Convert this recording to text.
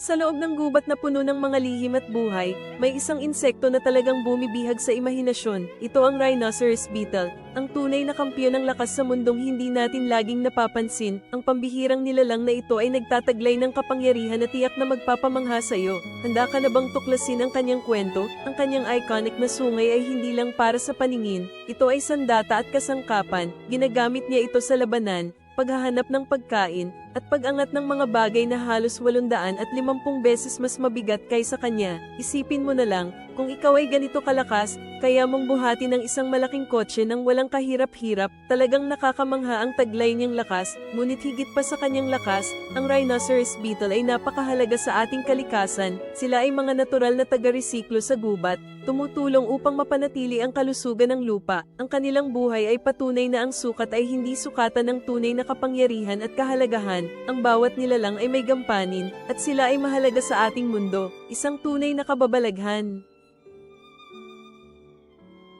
Sa loob ng gubat na puno ng mga lihim at buhay, may isang insekto na talagang bumibihag sa imahinasyon. Ito ang rhinoceros beetle, ang tunay na kampiyon ng lakas sa mundong hindi natin laging napapansin. Ang pambihirang nilalang na ito ay nagtataglay ng kapangyarihan na tiyak na magpapamangha sa iyo. Handa ka na bang tuklasin ang kanyang kwento? Ang kanyang iconic na sungay ay hindi lang para sa paningin. Ito ay sandata at kasangkapan. Ginagamit niya ito sa labanan, paghahanap ng pagkain, at pag-angat ng mga bagay na halos 850 beses mas mabigat kaysa kanya. Isipin mo na lang, kung ikaw ay ganito kalakas, kaya mong buhati ng isang malaking kotse nang walang kahirap-hirap, talagang nakakamangha ang taglay niyang lakas, ngunit higit pa sa kanyang lakas, ang rhinoceros beetle ay napakahalaga sa ating kalikasan. Sila ay mga natural na taga-resiklo sa gubat, tumutulong upang mapanatili ang kalusugan ng lupa. Ang kanilang buhay ay patunay na ang sukat ay hindi sukatan ng tunay na kapangyarihan at kahalagahan. Ang bawat nilalang ay may gampanin, at sila ay mahalaga sa ating mundo, isang tunay na kababalaghan.